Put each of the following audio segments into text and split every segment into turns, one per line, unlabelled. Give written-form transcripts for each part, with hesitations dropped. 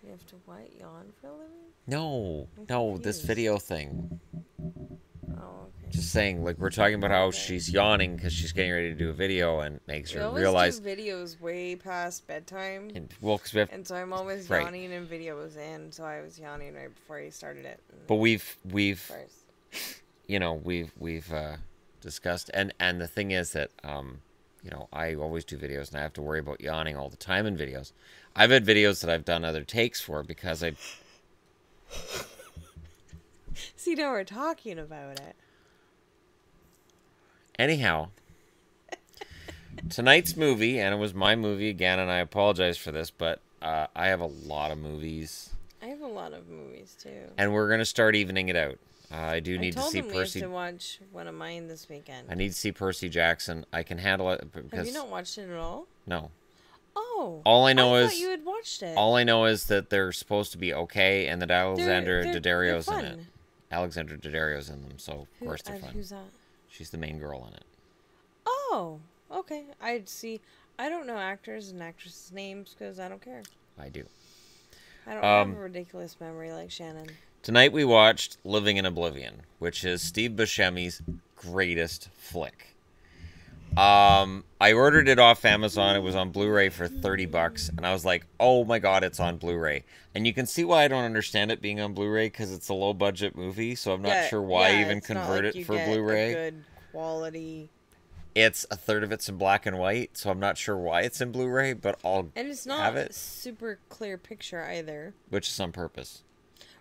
You have to what? Yawn for a living?
No,
I'm
no, this
confused.
video thing.
Oh, okay.
Just saying, like, we're talking about how
Okay.
she's yawning because she's getting ready to do a video and makes
We
her
always do
realize.
videos way past bedtime.
And, well, because we have.
And so I'm always
Right.
yawning and videos in. So I was yawning right before he started it.
But we've
First.
we've discussed, and the thing is that I always do videos and I have to worry about yawning all the time in videos. I've had videos that I've done other takes for because I.
See, now we're talking about it.
Anyhow, tonight's movie, and it was my movie again, and I apologize for this, but I have a lot of movies,
I have a lot of movies too.
and we're gonna start evening it out. I do
I
need to
told
see
him we have
Percy.
to watch one of mine this weekend.
I need to see Percy Jackson. I can handle it
Have
because
you not watched it at all?
no.
Oh,
All I know
I
is
thought you had watched it.
all I know is that they're supposed to be okay, and that Alexandra
they're
Daddario's in
fun.
it. Alexandra Daddario's in them, so of course they're fun.
Who's that?
She's the main girl in it.
Oh, okay. I'd see. I don't know actors and actresses' names because I don't care.
I do.
I don't have a ridiculous memory like Shannon.
Tonight we watched Living in Oblivion, which is Steve Buscemi's greatest flick. I ordered it off Amazon. It was on Blu-ray for $30, and I was like, "Oh my god, it's on Blu-ray!" And you can see why I don't understand it being on Blu-ray because it's a low-budget movie, so I'm not sure why even
it's not
convert
like
it
you
for
get
Blu-ray.
a good quality.
It's a third of it's in black and white, so I'm not sure why it's in Blu-ray, but I'll
And it's
have
not
it,
super clear picture either.
which is on purpose.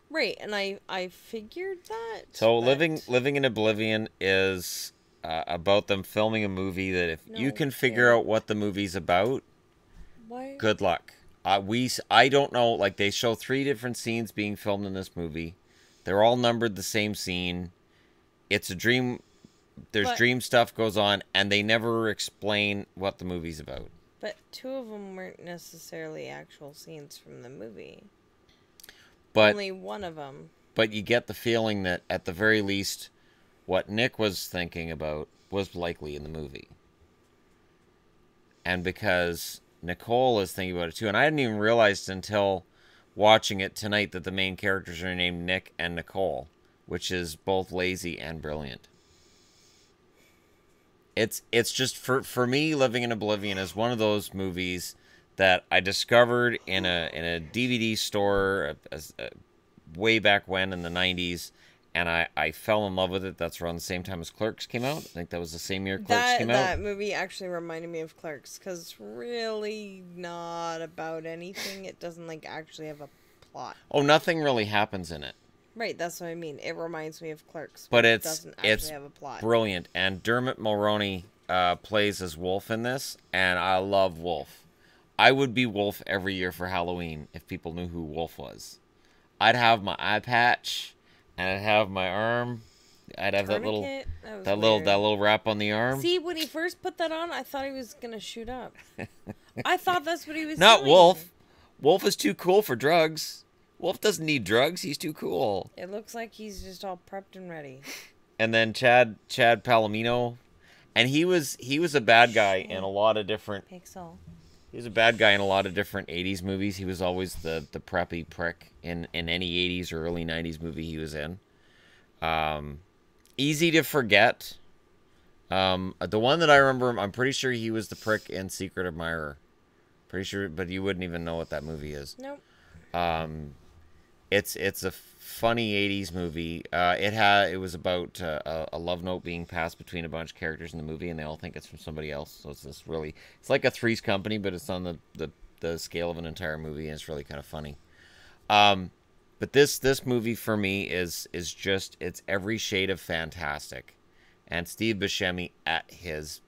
Right, and I figured that.
So
but
Living in Oblivion is about them filming a movie that if you
No,
can figure
yeah.
out what the movie's about,
Why?
good luck. I don't know. Like they show 3 different scenes being filmed in this movie. They're all numbered the same scene. It's a dream. There's
But
dream stuff goes on, and they never explain what the movie's about.
but two of them weren't necessarily actual scenes from the movie.
But
Only one of them.
but you get the feeling that at the very least, what Nick was thinking about was likely in the movie. And because Nicole is thinking about it too, and I hadn't even realized until watching it tonight that the main characters are named Nick and Nicole, which is both lazy and brilliant. It's just for me, Living in Oblivion is one of those movies that I discovered in a DVD store way back when in the 90s, and I fell in love with it. That's around the same time as Clerks came out. I think that was the same year Clerks came out.
That movie actually reminded me of Clerks because it's really not about anything. It doesn't like actually have a plot.
Oh, nothing really happens in it.
Right, that's what I mean. It reminds me of Clerks,
But
it
it's
doesn't actually have a plot.
brilliant. And Dermot Mulroney plays as Wolf in this, and I love Wolf. I would be Wolf every year for Halloween if people knew who Wolf was. I'd have my eye patch, and I'd have my arm. I'd have that
Tourniquet?
that
Weird.
little wrap on the arm.
See, when he first put that on, I thought he was gonna shoot up. I thought that's what he was
Not
doing.
Wolf. Wolf is too cool for drugs. Wolf doesn't need drugs. He's too cool.
It looks like he's just all prepped and ready.
And then Chad Palomino, and he was a bad guy in a lot of different.
Pixel.
He was a bad guy in a lot of different 80s movies. He was always the preppy prick in any 80s or early 90s movie he was in. Easy to forget. The one that I remember, I'm pretty sure he was the prick in Secret Admirer. Pretty sure, but you wouldn't even know what that movie is.
Nope.
It's a funny 80s movie. It was about a love note being passed between a bunch of characters in the movie, and they all think it's from somebody else. So it's like a Three's Company, but it's on the scale of an entire movie, and it's really kind of funny. But this movie for me is just, it's every shade of fantastic, and Steve Buscemi at his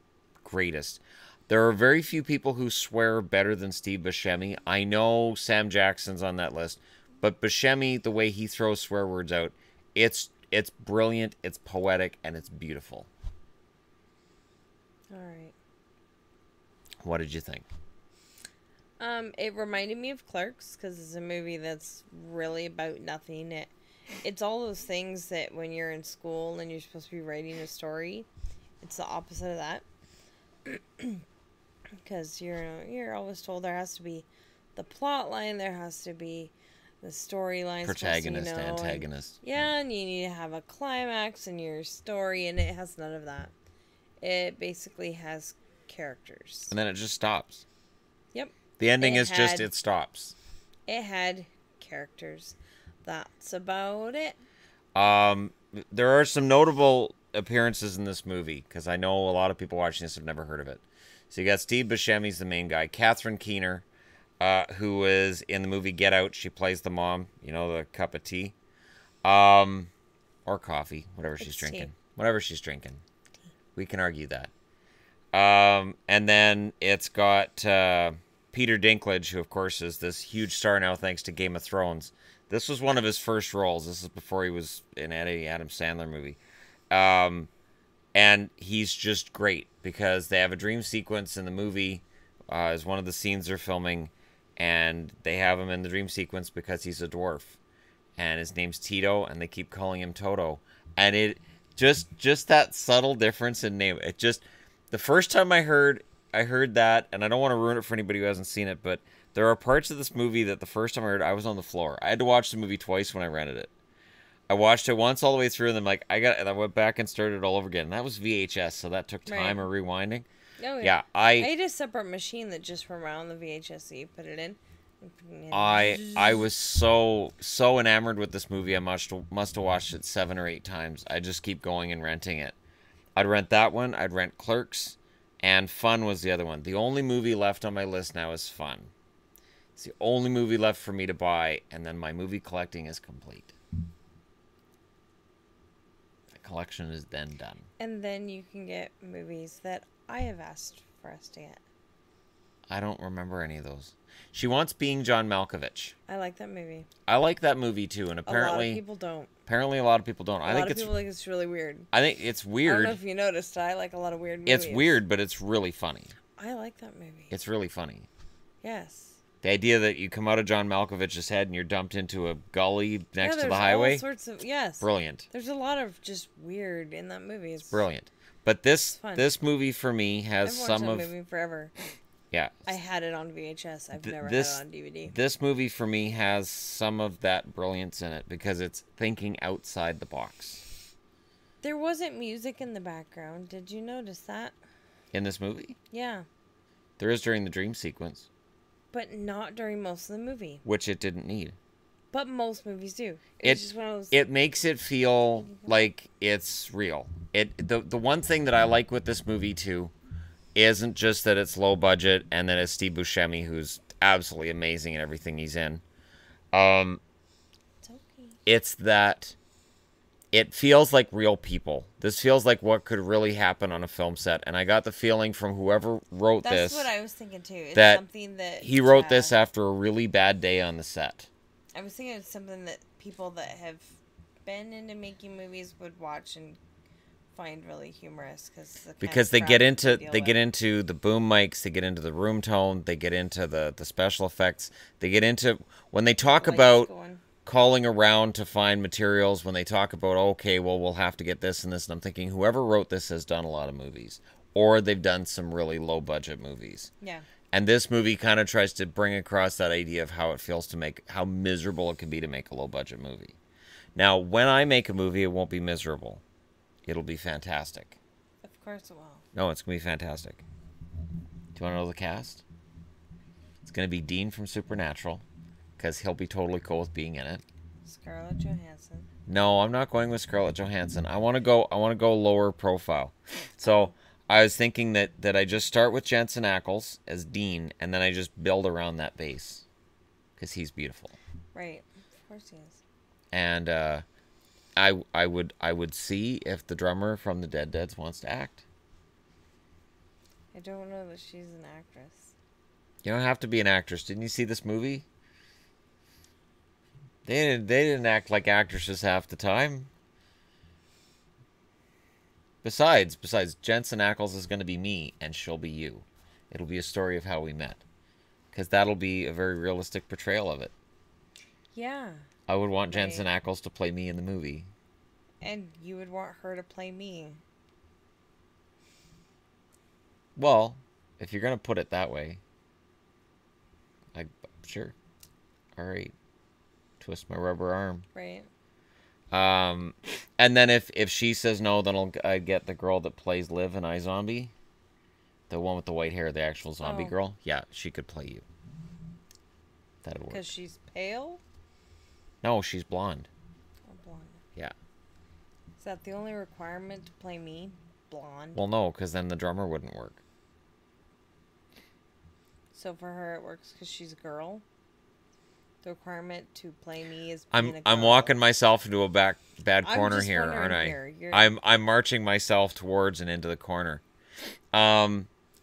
greatest. There are very few people who swear better than Steve Buscemi. I know Sam Jackson's on that list, but Buscemi, the way he throws swear words out, it's brilliant, it's poetic, and it's beautiful.
All right.
What did you think?
It reminded me of Clerks because it's a movie that's really about nothing. It's all those things that when you're in school and you're supposed to be writing a story, it's the opposite of that. Because you're always told there has to be the plot line. There has to be the storyline.
Protagonist, antagonist.
Yeah, and you need to have a climax in your story, and it has none of that. It basically has characters.
And then it just stops.
Yep.
The ending is just it stops.
It had characters. That's about it.
There are some notable appearances in this movie, because I know a lot of people watching this have never heard of it. So you got Steve Buscemi's the main guy. Catherine Keener, who was in the movie Get Out. She plays the mom. You know, the cup of tea. Or coffee. Whatever she's drinking.
Tea.
Whatever she's drinking. We can argue that. And then it's got Peter Dinklage, who, of course, is this huge star now thanks to Game of Thrones. This was one of his first roles. This is before he was in any Adam Sandler movie. And he's just great because they have a dream sequence in the movie as one of the scenes they're filming, and they have him in the dream sequence because he's a dwarf. And his name's Tito, and they keep calling him Toto. And it just that subtle difference in name. It just, the first time I heard that, and I don't want to ruin it for anybody who hasn't seen it, but there are parts of this movie that the first time I heard it, I was on the floor. I had to watch the movie twice when I rented it. I watched it once all the way through, and then I went back and started it all over again. And that was VHS, so that took time of rewinding.
Oh,
yeah.
I had a separate machine that just from around the VHS, so you put it in.
I was so enamored with this movie. I must have watched it 7 or 8 times. I just keep going and renting it. I'd rent that one. I'd rent Clerks, and Fun was the other one. The only movie left on my list now is Fun. It's the only movie left for me to buy, and then my movie collecting is complete. The collection is then done.
And then you can get movies that I have asked for us to get.
I don't remember any of those. She Wants Being John Malkovich.
I like that movie.
I like that movie too, and apparently
a lot of people don't.
Apparently, a lot of people don't.
A lot of people think it's really weird.
I think it's weird.
I don't know if you noticed. I like a lot of weird movies.
It's weird, but it's really funny.
I like that movie.
It's really funny.
Yes.
The idea that you come out of John Malkovich's head and you're dumped into a gully next to the highway.
All sorts of
Brilliant.
There's a lot of just weird in that movie.
It's brilliant. But this movie for me has some of.
I've watched that movie forever.
Yeah.
I had it on VHS. I've never had it on DVD.
This movie for me has some of that brilliance in it because it's thinking outside the box.
There wasn't music in the background. Did you notice that?
In this movie?
Yeah.
There is during the dream sequence.
But not during most of the movie.
Which it didn't need.
But most movies do.
It makes it feel like it's real. The one thing that I like with this movie too isn't just that it's low budget and that it's Steve Buscemi, who's absolutely amazing in everything he's in.
It's okay.
It's that it feels like real people. This feels like what could really happen on a film set. And I got the feeling from whoever wrote this.
That's what I was thinking too. It's
that
something that
he wrote this after a really bad day on the set.
I was thinking it's something that people that have been into making movies would watch and find really humorous
because they get into the boom mics, they get into the room tone, they get into the special effects, they get into when they talk about calling around to find materials, when they talk about okay, well, we'll have to get this and this, and I'm thinking whoever wrote this has done a lot of movies, or they've done some really low budget movies.
Yeah.
And this movie kind of tries to bring across that idea of how it feels to make, how miserable it can be to make a low budget movie. Now, when I make a movie, it won't be miserable. It'll be fantastic.
Of course it will.
No, it's going to be fantastic. Do you want to know the cast? It's going to be Dean from Supernatural, because he'll be totally cool with being in it.
Scarlett Johansson.
No, I'm not going with Scarlett Johansson. I want to go lower profile. So I was thinking that I just start with Jensen Ackles as Dean, and then I just build around that base, because he's beautiful.
Right. Of course he is.
And I would see if the drummer from the Dead Deads wants to act.
I don't know that she's an actress.
You don't have to be an actress. Didn't you see this movie? They didn't act like actresses half the time. Besides, Jensen Ackles is going to be me, and she'll be you. It'll be a story of how we met. Because that'll be a very realistic portrayal of it.
Yeah.
I would want Jensen Ackles to play me in the movie.
And you would want her to play me.
Well, if you're going to put it that way, Sure. All right. Twist my rubber arm.
Right.
And then if she says no, then I'd get the girl that plays Liv in iZombie. The one with the white hair, the actual zombie girl. Yeah, she could play you. That'd work.
Because she's pale?
No, she's blonde.
Oh, blonde.
Yeah.
Is that the only requirement to play me? Blonde?
Well, no, because then the drummer wouldn't work.
So for her, it works because she's a girl? The requirement to play me is being a girl.
I'm walking myself into a bad corner
just
here, aren't I?
here.
I'm marching myself towards and into the corner.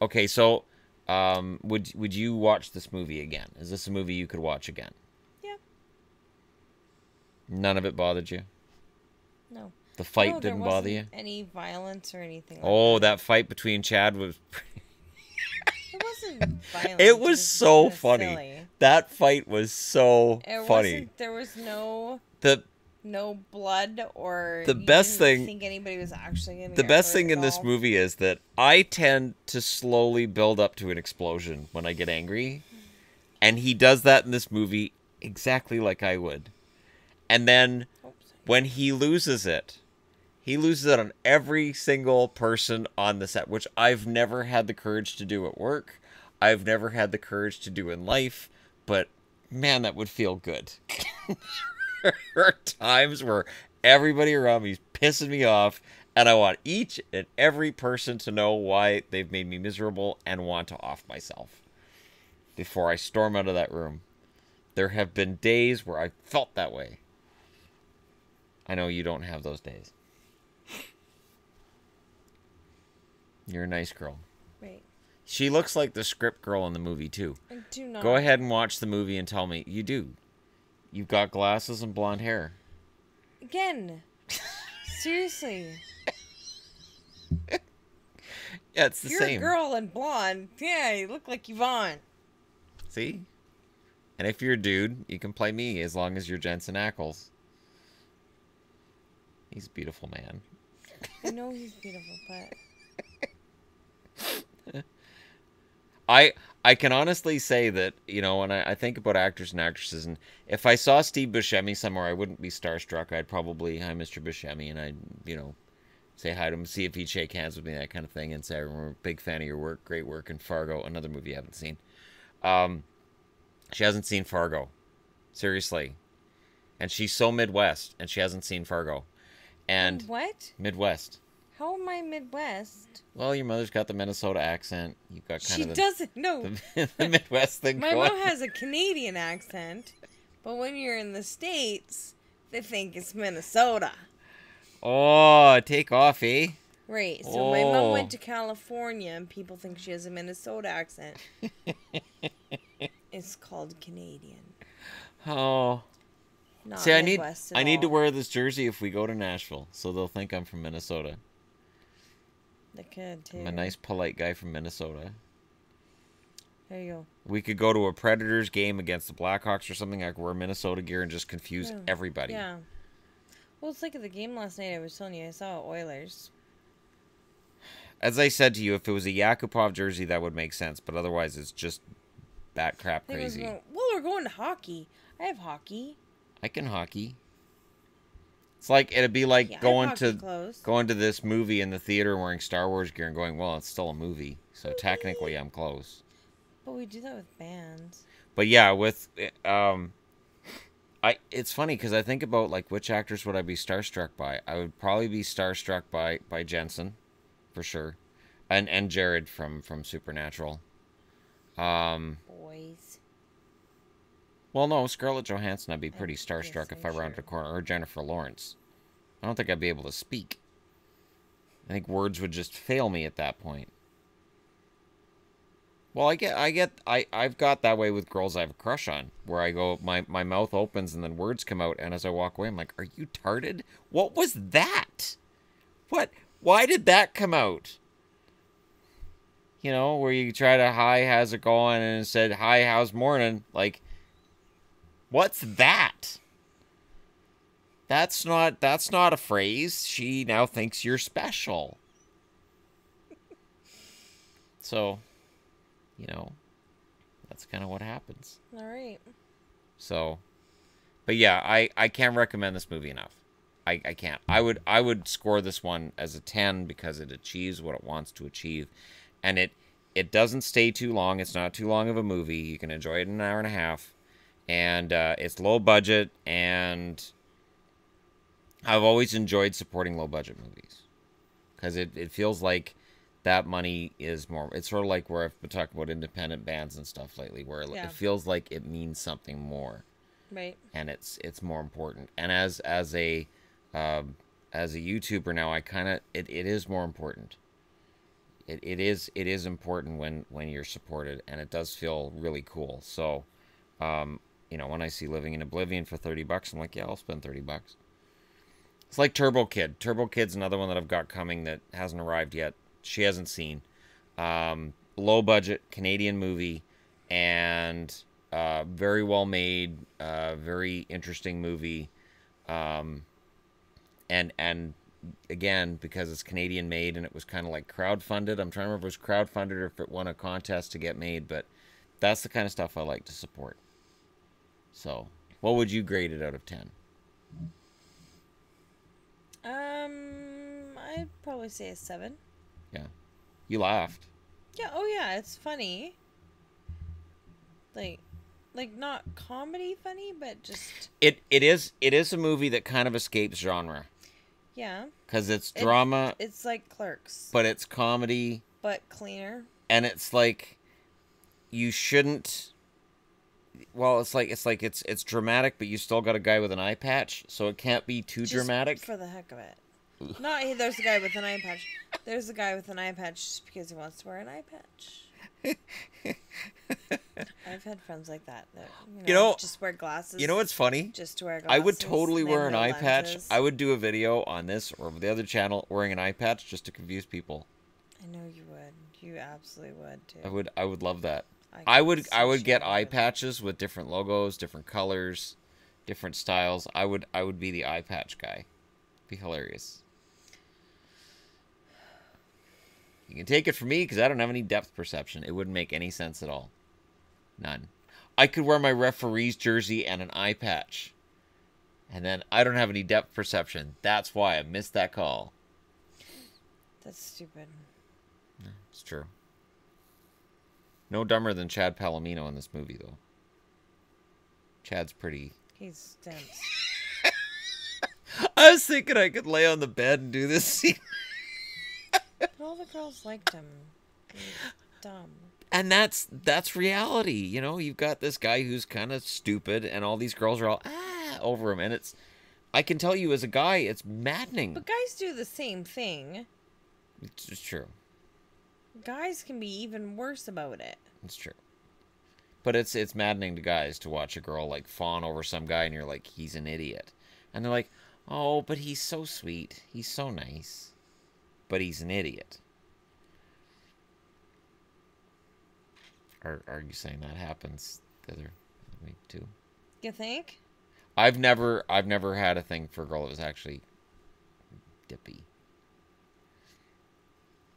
Okay, so would you watch this movie again? Is this a movie you could watch again?
Yeah.
None of it bothered you?
No.
The fight didn't bother you?
Any violence or anything
like that fight between Chad was...
It wasn't violent.
It was so funny.
Silly.
That fight was so funny.
There was no blood or
the best thing.
I think anybody was actually going to.
The best thing in this movie is that I tend to slowly build up to an explosion when I get angry, and he does that in this movie exactly like I would. And then when he loses it on every single person on the set, which I've never had the courage to do at work. I've never had the courage to do in life, but man, that would feel good. There are times where everybody around me is pissing me off, and I want each and every person to know why they've made me miserable and want to off myself before I storm out of that room. There have been days where I felt that way. I know you don't have those days. You're a nice girl.
Right.
She looks like the script girl in the movie, too.
I do not.
Go ahead and watch the movie and tell me. You do. You've got glasses and blonde hair.
Again. Seriously.
Yeah, it's the same.
You're a girl and blonde. Yeah, you look like Yvonne.
See? And if you're a dude, you can play me as long as you're Jensen Ackles. He's a beautiful man.
I know he's beautiful, but...
I can honestly say that, you know, when I think about actors and actresses, and if I saw Steve Buscemi somewhere, I wouldn't be starstruck. I'd probably, hi, Mr. Buscemi, and I'd, you know, say hi to him, see if he'd shake hands with me, that kind of thing, and say, I'm a big fan of your work, great work, and Fargo, another movie I haven't seen. She hasn't seen Fargo. Seriously. And she's so Midwest, and she hasn't seen Fargo. And
what?
Midwest.
How am I Midwest?
Well, your mother's got the Minnesota accent. You've got kind of the...
She doesn't, no.
The Midwest thing
My
going.
mom has a Canadian accent, but when you're in the States, they think it's Minnesota.
Oh, take off, eh?
Right, so my mom went to California, and people think she has a Minnesota accent. It's called Canadian.
Oh.
Not
See,
Midwest
I need to wear this jersey if we go to Nashville, so they'll think I'm from Minnesota.
They could, too.
I'm a nice, polite guy from Minnesota.
There you go.
We could go to a Predators game against the Blackhawks or something. I could wear Minnesota gear and just confuse everybody.
Yeah. Well, it's like at the game last night I was telling you, I saw Oilers.
As I said to you, if it was a Yakupov jersey, that would make sense. But otherwise, it's just bat crap crazy.
Well, we're going to hockey. I have hockey.
I can hockey. It's like it'd be like going to this movie in the theater wearing Star Wars gear and going, well, it's still a movie, so technically I'm close.
But we do that with bands.
But yeah, with it's funny because I think about like which actors would I be starstruck by. I would probably be starstruck by Jensen, for sure, and Jared from Supernatural.
Boys.
Well, no, Scarlett Johansson, I'd be pretty starstruck if I rounded a corner. Or Jennifer Lawrence. I don't think I'd be able to speak. I think words would just fail me at that point. Well, I've got that way with girls I have a crush on. Where I go, my mouth opens and then words come out. And as I walk away, I'm like, are you tarded? What was that? What? Why did that come out? You know, where you try to, hi, how's it going? And it said, hi, how's morning? Like... What's that? That's not a phrase. She now thinks you're special. So, you know, that's kind of what happens.
All right.
So, but yeah, I can't recommend this movie enough. I can't. I would score this one as a 10 because it achieves what it wants to achieve, and it doesn't stay too long. It's not too long of a movie. You can enjoy it in an hour and a half, and it's low budget. And I've always enjoyed supporting low budget movies because it feels like that money is more. It's sort of like where I've been talking about independent bands and stuff lately, where
Yeah.
it feels like it means something more.
Right.
And it's more important. And as a YouTuber now, I kind of it is more important. It is important when you're supported, and it does feel really cool. So, when I see Living in Oblivion for $30, I'm like, yeah, I'll spend $30. It's like Turbo Kid. Turbo Kid's another one that I've got coming that hasn't arrived yet. She hasn't seen. Low budget Canadian movie, and very well made, very interesting movie. And again, because it's Canadian made and it was kind of like crowdfunded. I'm trying to remember if it was crowdfunded or if it won a contest to get made, but that's the kind of stuff I like to support. So, what would you grade it out of 10?
I'd probably say a 7.
Yeah. You laughed.
Yeah, oh yeah, it's funny. Like not comedy funny, but just
It is a movie that kind of escapes genre.
yeah.
Because it's drama,
It's like Clerks,
but it's comedy,
but cleaner.
and it's like you shouldn't. Well, it's dramatic, but you still got a guy with an eye patch, so it can't be too
Just
dramatic.
for the heck of it. Not hey, there's a guy with an eye patch. There's a guy with an eye patch just because he wants to wear an eye patch. I've had friends like that just wear glasses.
You know what's funny?
Just to wear glasses.
I would totally
They
wear
have
an
no
eye patch.
lenses.
I would do a video on this or the other channel wearing an eye patch just to confuse people.
I know you would. You absolutely would too.
I would love that.
I
I would get
share
eye
with-
patches with different logos, different colors, different styles. I would be the eye patch guy. Be hilarious. You can take it from me because I don't have any depth perception. It wouldn't make any sense at all. None. I could wear my referee's jersey and an eye patch. And then I don't have any depth perception. That's why I missed that call.
That's stupid.
It's true. No dumber than Chad Palomino in this movie, though. Chad's pretty.
He's dense.
I was thinking I could lay on the bed and do this scene.
But all the girls liked him. He was dumb.
And that's reality. You've got this guy who's kind of stupid, and all these girls are all over him. And I can tell you as a guy, it's maddening.
But guys do the same thing.
It's true.
Guys can be even worse about it.
It's true. But it's maddening to guys to watch a girl like fawn over some guy, and you're like, he's an idiot. And they're like, oh, but he's so sweet. He's so nice. But he's an idiot. Are you saying that happens the other way too?
You think?
I've never had a thing for a girl that was actually dippy.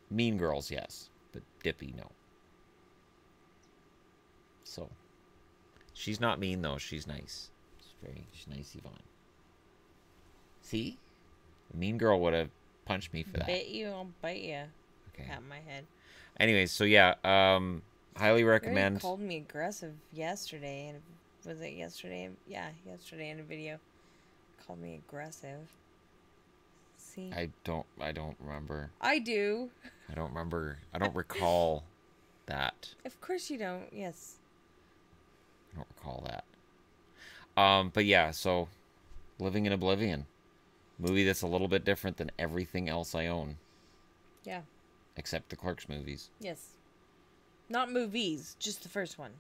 Mean girls, yes, but dippy, no. So, she's not mean though. She's nice. She's nice, Yvonne. See, a mean girl would have punched me for that.
Bit you, I'll bite you.
Okay.
Pat my head.
Anyways, so yeah, highly
You
recommend.
called me aggressive yesterday, and was it yesterday? Yeah, yesterday in a video. Called me aggressive. See?
I don't remember.
I do.
I don't remember. I don't recall that.
Of course you don't. Yes.
I don't recall that. But yeah, so Living in Oblivion. Movie that's a little bit different than everything else I own.
Yeah.
Except the Clerks movies.
Yes. Not movies, just the first one.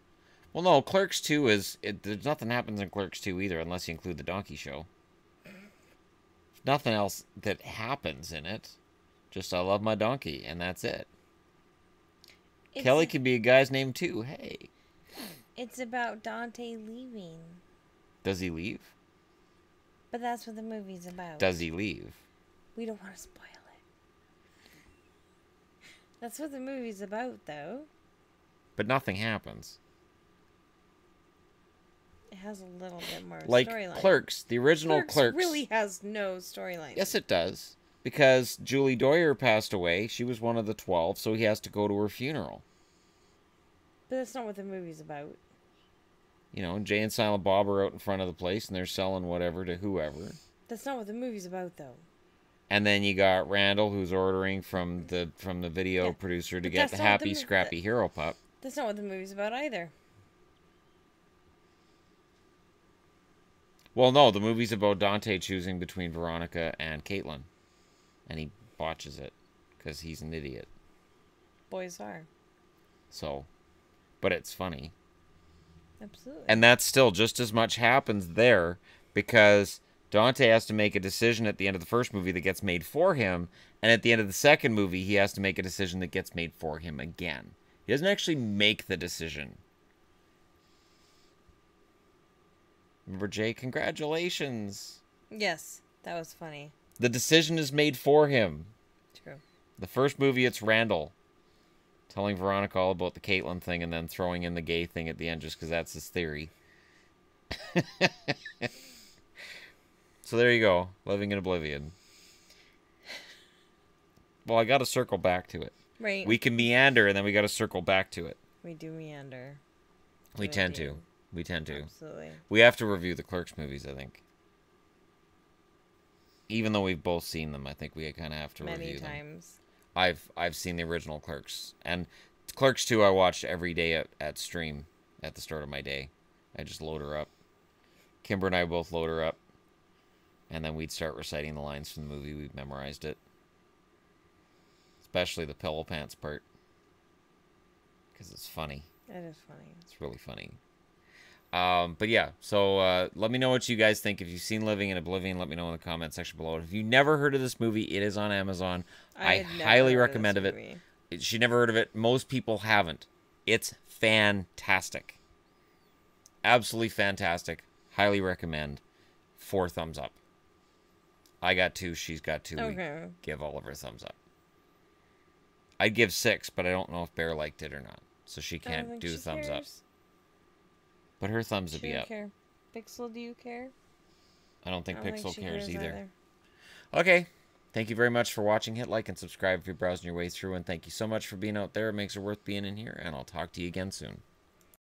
Well, no, Clerks 2 there's nothing happens in Clerks 2 either, unless you include the donkey show. Nothing else that happens in it. Just I love my donkey, and that's it. Kelly can be a guy's name too. Hey.
It's about Dante leaving.
Does he leave?
But that's what the movie's about.
Does he leave?
We don't want to spoil it. That's what the movie's about, though.
But nothing happens.
It has a little bit more
Like
storyline.
Clerks, the original Clerks
really has no storyline.
Yes, it does. Because Julie Doyer passed away. She was one of the 12, so he has to go to her funeral.
But that's not what the movie's about.
You know, Jay and Silent Bob are out in front of the place and they're selling whatever to whoever.
That's not what the movie's about, though.
And then you got Randall, who's ordering from the video producer to get the happy, scrappy hero pup.
That's not what the movie's about either.
Well, no, the movie's about Dante choosing between Veronica and Caitlin. And he botches it because he's an idiot.
Boys are.
So, but it's funny.
Absolutely.
And that's still just as much happens there because Dante has to make a decision at the end of the first movie that gets made for him. And at the end of the second movie, he has to make a decision that gets made for him again. He doesn't actually make the decision. Remember, Jay, congratulations.
Yes, that was funny.
The decision is made for him.
True.
The first movie, it's Randall telling Veronica all about the Caitlyn thing and then throwing in the gay thing at the end just because that's his theory. So there you go. Living in Oblivion. Well, I got to circle back to it.
Right.
We can meander and then we got to circle back to it.
We do meander.
We tend to. We tend to.
Absolutely.
We have to review the Clerks movies, I think. Even though we've both seen them, I think we kind of have to review them. Many times. I've seen the original Clerks. And Clerks 2 I watched every day at stream at the start of my day. I just load her up. Kimber and I both load her up. And then we'd start reciting the lines from the movie. We've memorized it. Especially the pillow pants part. Because it's funny.
It is funny.
It's really funny. But yeah, so let me know what you guys think. If you've seen Living in Oblivion, let me know in the comment section below. If you've never heard of this movie, it is on Amazon. I highly recommend it. She never heard of it. Most people haven't. It's fantastic. Absolutely fantastic. Highly recommend. 4 thumbs up. I got 2. She's got 2. Okay. We give all of her thumbs up. I'd give 6, but I don't know if Bear liked it or not. So she can't do thumbs up. But her thumbs would be up.
Care. Pixel, do you care?
I don't think Pixel cares either. Okay. Thank you very much for watching. Hit like and subscribe if you're browsing your way through. And thank you so much for being out there. It makes it worth being in here. And I'll talk to you again soon.